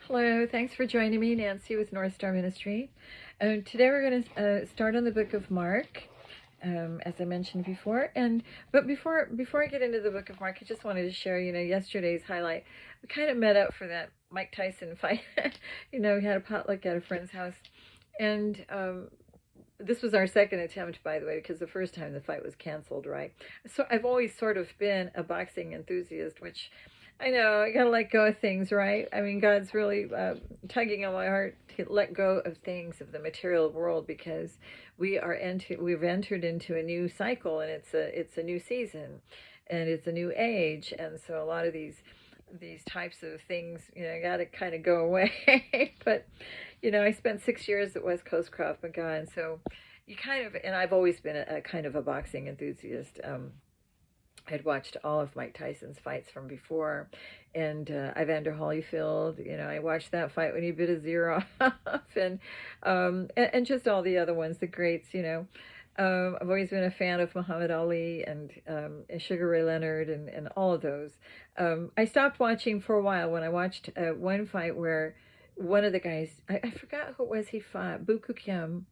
Hello, thanks for joining me, Nancy with North Star Ministry. Today we're going to start on the book of Mark, as I mentioned before. But before I get into the book of Mark, I just wanted to share, yesterday's highlight. We kind of met up for that Mike Tyson fight. We had a potluck at a friend's house, and this was our second attempt, by the way, because the first time the fight was canceled, right? So I've always sort of been a boxing enthusiast, which I know I gotta let go of things, right? I mean, God's really tugging on my heart to let go of things of the material world because we've entered into a new cycle, and it's a new season, and it's a new age, and so a lot of these types of things, got to kind of go away. But I spent 6 years at West Coast Krav Maga, and so and I've always been a kind of a boxing enthusiast. I'd watched all of Mike Tyson's fights from before, and Evander Holyfield. I watched that fight when he bit his ear off, and just all the other ones, the greats. I've always been a fan of Muhammad Ali and Sugar Ray Leonard and all of those. I stopped watching for a while when I watched one fight where one of the guys, I forgot who it was he fought, Buku Kim.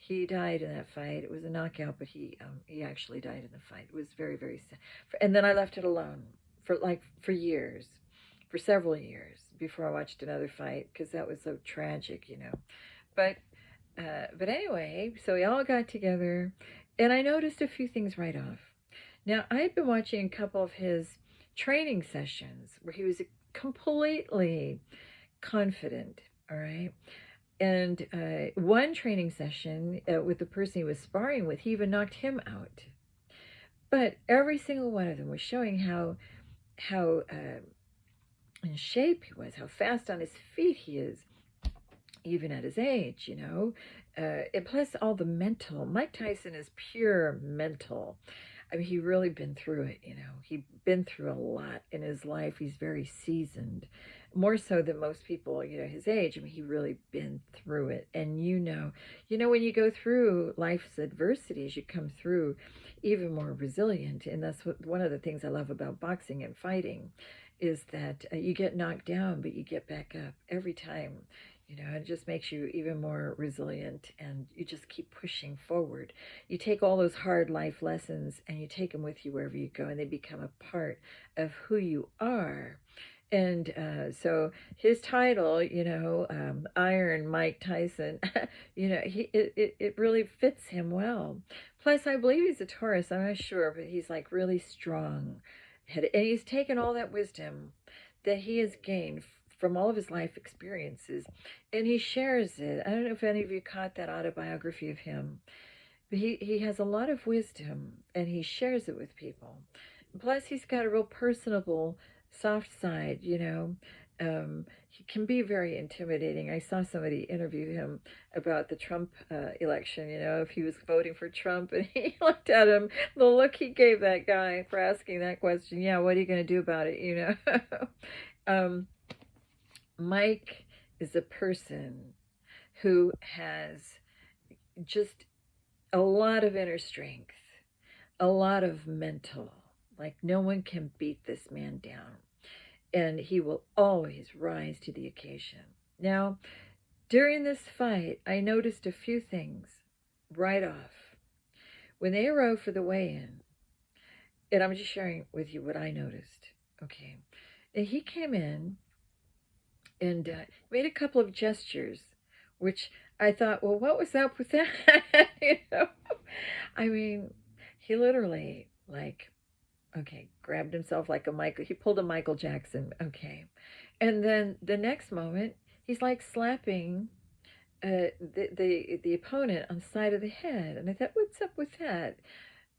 He died in that fight. It was a knockout, but he actually died in the fight. It was very, very sad. And then I left it alone for years, for several years before I watched another fight because that was so tragic. But anyway, so we all got together, and I noticed a few things right off. Now, I had been watching a couple of his training sessions where he was completely confident, all right? And one training session with the person he was sparring with, he even knocked him out. But every single one of them was showing how in shape he was, how fast on his feet he is, even at his age, and plus all the mental. Mike Tyson is pure mental. I mean, he really been through it, He'd been through a lot in his life. He's very seasoned, more so than most people, his age. I mean, he really been through it. And when you go through life's adversities, you come through even more resilient. And that's one of the things I love about boxing and fighting is that you get knocked down, but you get back up every time. It just makes you even more resilient, and you just keep pushing forward. You take all those hard life lessons and you take them with you wherever you go, and they become a part of who you are. And so his title, Iron Mike Tyson, it really fits him well. Plus, I believe he's a Taurus. I'm not sure, but he's like really strong. And he's taken all that wisdom that he has gained from all of his life experiences, and he shares it. I don't know if any of you caught that autobiography of him, but he has a lot of wisdom, and he shares it with people. Plus, he's got a real personable, soft side, He can be very intimidating. I saw somebody interview him about the Trump election, if he was voting for Trump, and he looked at him, the look he gave that guy for asking that question. Yeah, what are you going to do about it, Mike is a person who has just a lot of inner strength, a lot of mental. Like, no one can beat this man down. And he will always rise to the occasion. Now, during this fight, I noticed a few things right off. When they arrived for the weigh-in, and I'm just sharing with you what I noticed, okay? And he came in and made a couple of gestures, which I thought, well, what was up with that? I mean, he literally, grabbed himself like he pulled a Michael Jackson, okay. And then the next moment, he's like slapping the opponent on the side of the head. And I thought, what's up with that?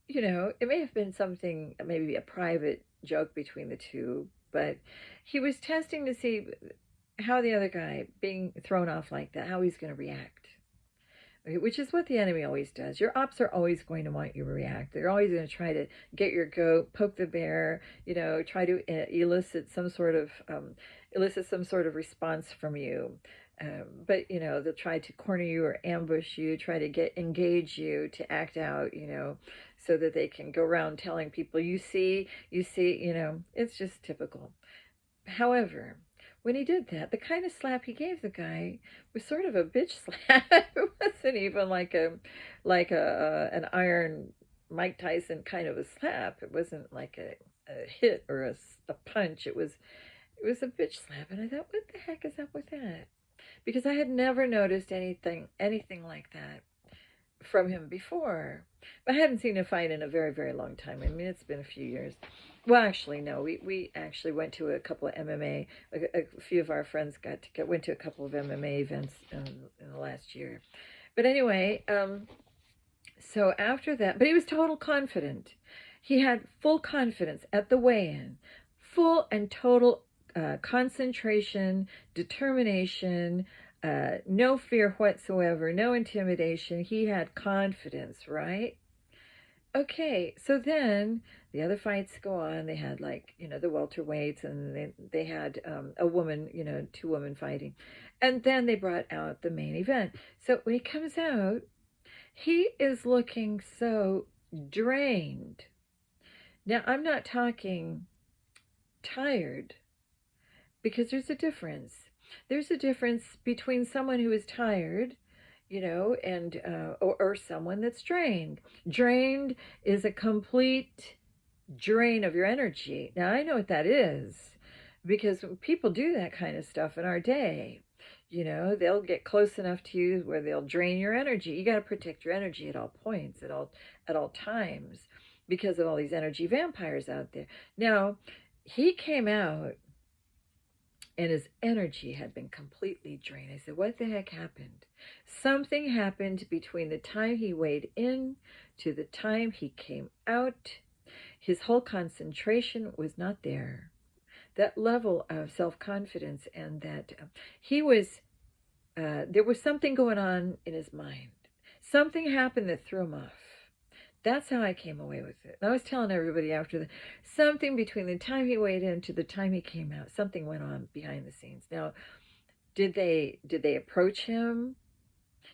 It may have been something, maybe a private joke between the two, but he was testing to see how the other guy being thrown off like that, how he's going to react, okay, which is what the enemy always does. Your ops are always going to want you to react. They're always going to try to get your goat, poke the bear, try to elicit some sort of response from you. But they'll try to corner you or ambush you, try to engage you to act out, so that they can go around telling people, you see, it's just typical. However, when he did that. The kind of slap he gave the guy was sort of a bitch slap. It wasn't even like a an iron Mike Tyson kind of a slap. It wasn't like a hit or a punch. It was a bitch slap, and I thought, what the heck is up with that? Because I had never noticed anything like that from him before. But I hadn't seen a fight in a very, very long time. I mean, it's been a few years. Well, actually, no. We actually went to a couple of MMA. A few of our friends went to a couple of MMA events in the last year. But anyway, so after that, but he was total confident. He had full confidence at the weigh-in, full and total concentration, determination, no fear whatsoever, no intimidation. He had confidence, right? Okay, so then the other fights go on. They had the welterweights, and they had a woman, two women fighting. And then they brought out the main event. So when he comes out, he is looking so drained. Now, I'm not talking tired, because there's a difference. There's a difference between someone who is tired, and or someone that's drained. Drained is a complete drain of your energy. Now, I know what that is, because people do that kind of stuff in our day. They'll get close enough to you where they'll drain your energy. You got to protect your energy at all points, at all times, because of all these energy vampires out there. Now, he came out and his energy had been completely drained. I said, what the heck happened? Something happened between the time he weighed in to the time he came out. His whole concentration was not there. That level of self-confidence, and that there was something going on in his mind. Something happened that threw him off. That's how I came away with it. And I was telling everybody after that, something between the time he weighed in to the time he came out, something went on behind the scenes. Now, did they approach him?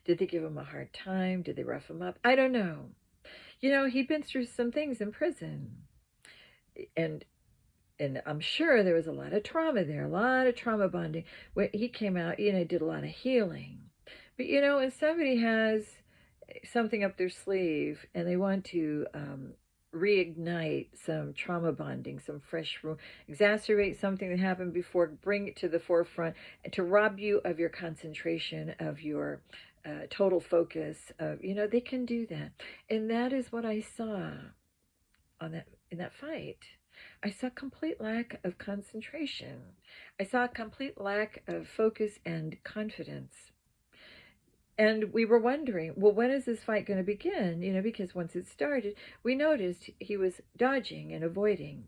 Did they give him a hard time? Did they rough him up? I don't know. He'd been through some things in prison. And I'm sure there was a lot of trauma there, a lot of trauma bonding. When he came out, did a lot of healing. But, when somebody has something up their sleeve and they want to reignite some trauma bonding, some fresh, exacerbate something that happened before, bring it to the forefront, and to rob you of your concentration, of your total focus, they can do that. And that is what I saw in that fight. I saw complete lack of concentration. I saw a complete lack of focus and confidence. And we were wondering, well, when is this fight going to begin? Because once it started, we noticed he was dodging and avoiding.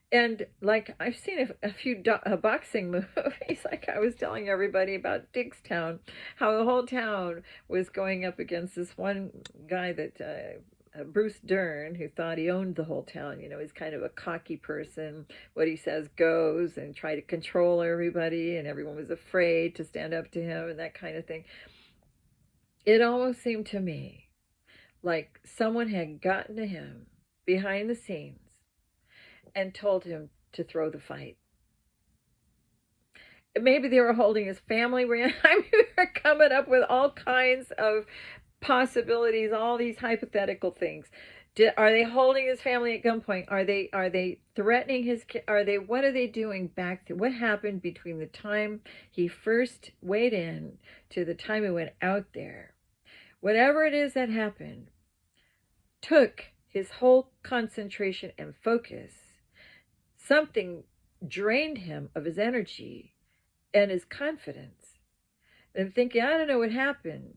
And like I've seen a few boxing movies, like I was telling everybody about Dickstown, how the whole town was going up against this one guy that Bruce Dern, who thought he owned the whole town. He's kind of a cocky person. What he says goes, and try to control everybody, and everyone was afraid to stand up to him and that kind of thing. It almost seemed to me like someone had gotten to him behind the scenes and told him to throw the fight. Maybe they were holding his family. We were coming up with all kinds of possibilities, all these hypothetical things. Are they holding his family at gunpoint? Are they threatening his kid? What are they doing back to what happened between the time he first weighed in to the time he went out there? Whatever it is that happened took his whole concentration and focus. Something drained him of his energy and his confidence. And I'm thinking, I don't know what happened,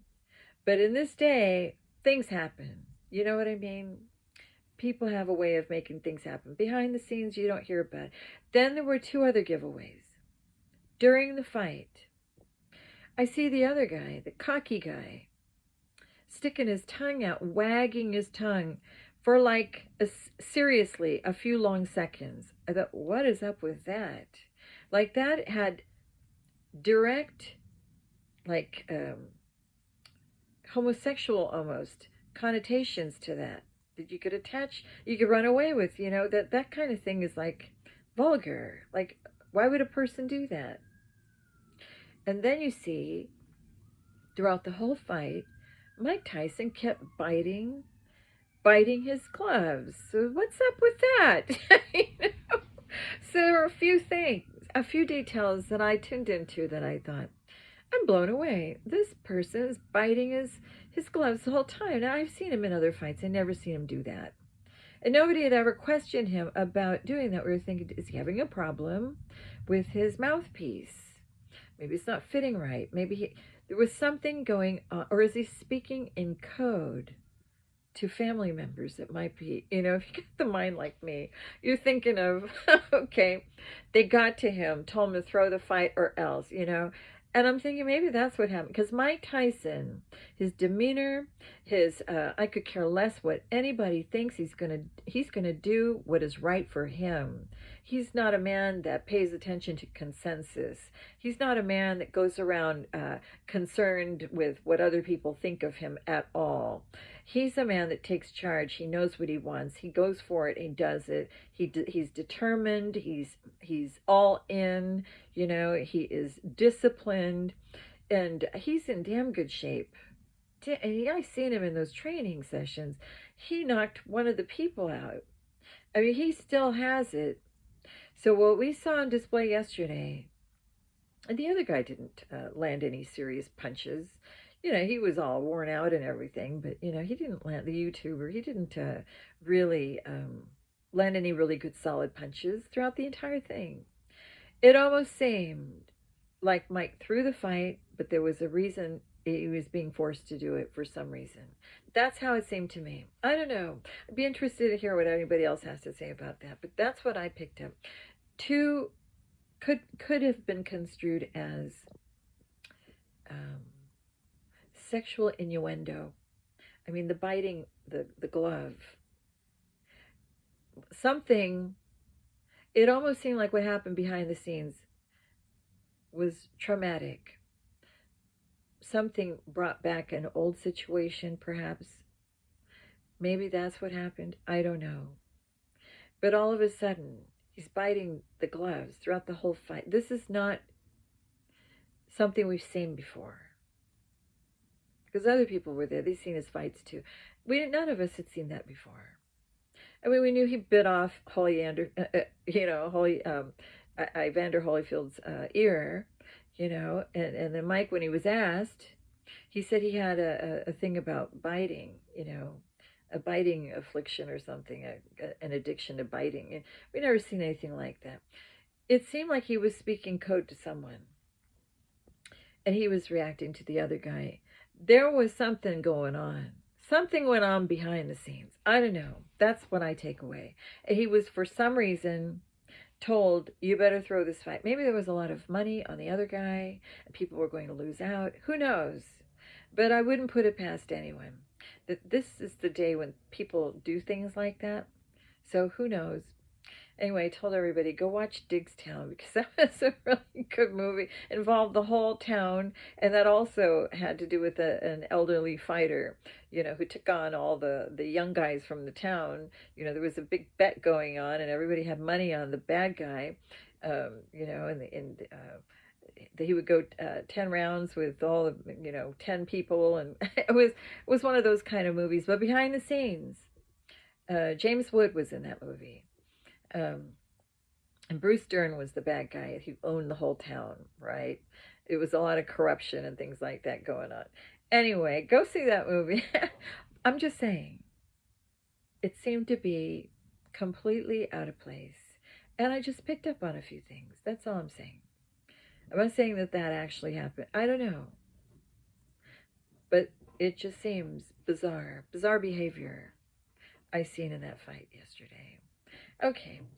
but in this day, things happen. You know what I mean? People have a way of making things happen. Behind the scenes, you don't hear about it. Then there were two other giveaways. During the fight, I see the other guy, the cocky guy, sticking his tongue out, wagging his tongue for seriously, a few long seconds. I thought, what is up with that? Like that had direct, homosexual almost connotations to that you could attach, you could run away with, that kind of thing is vulgar. Why would a person do that? And then you see, throughout the whole fight, Mike Tyson kept biting his gloves. So what's up with that? You know? So there were a few things, a few details that I tuned into that I thought, I'm blown away. This person is biting his gloves the whole time. Now, I've seen him in other fights. I never seen him do that. And nobody had ever questioned him about doing that. We were thinking, is he having a problem with his mouthpiece? Maybe it's not fitting right. Maybe there was something going on. Or is he speaking in code to family members that might be, if you get the mind like me, you're thinking of, okay, they got to him, told him to throw the fight or else, And I'm thinking maybe that's what happened. Because Mike Tyson, his demeanor, his, I could care less what anybody thinks. He's gonna do what is right for him. He's not a man that pays attention to consensus. He's not a man that goes around concerned with what other people think of him at all. He's a man that takes charge. He knows what he wants. He goes for it. He does it. He's determined. He's all in. He is disciplined, and he's in damn good shape. And I've seen him in those training sessions. He knocked one of the people out. I mean, he still has it. So what we saw on display yesterday, and the other guy didn't land any serious punches. He was all worn out and everything, but, he didn't land, the YouTuber, he didn't really land any really good solid punches throughout the entire thing. It almost seemed like Mike threw the fight, but there was a reason he was being forced to do it for some reason. That's how it seemed to me. I don't know. I'd be interested to hear what anybody else has to say about that, but that's what I picked up. Two could have been construed as sexual innuendo. I mean, the biting the glove. Something, it almost seemed like what happened behind the scenes was traumatic. Something brought back an old situation, perhaps. Maybe that's what happened. I don't know. But all of a sudden, he's biting the gloves throughout the whole fight. This is not something we've seen before. Because other people were there. They've seen his fights too. None of us had seen that before. I mean, we knew he bit off Evander Holyfield's ear, and then Mike, when he was asked, he said he had a thing about biting, a biting affliction or something, an addiction to biting. And we never seen anything like that. It seemed like he was speaking code to someone, and he was reacting to the other guy. There was something going on. Something went on behind the scenes. I don't know. That's what I take away. And he was, for some reason, told, you better throw this fight. Maybe there was a lot of money on the other guy, and people were going to lose out. Who knows? But I wouldn't put it past anyone. That this is the day when people do things like that. So who knows? Anyway, I told everybody, go watch Digstown, because that was a really good movie. It involved the whole town, and that also had to do with an elderly fighter, who took on all the young guys from the town. There was a big bet going on, and everybody had money on the bad guy, and he would go 10 rounds with all the, 10 people, and it was one of those kind of movies. But behind the scenes, James Wood was in that movie. And Bruce Dern was the bad guy. He owned the whole town, right? It was a lot of corruption and things like that going on. Anyway, go see that movie. I'm just saying, it seemed to be completely out of place. And I just picked up on a few things. That's all I'm saying. I'm not saying that actually happened. I don't know. But it just seems bizarre. Bizarre behavior I seen in that fight yesterday. Okay, so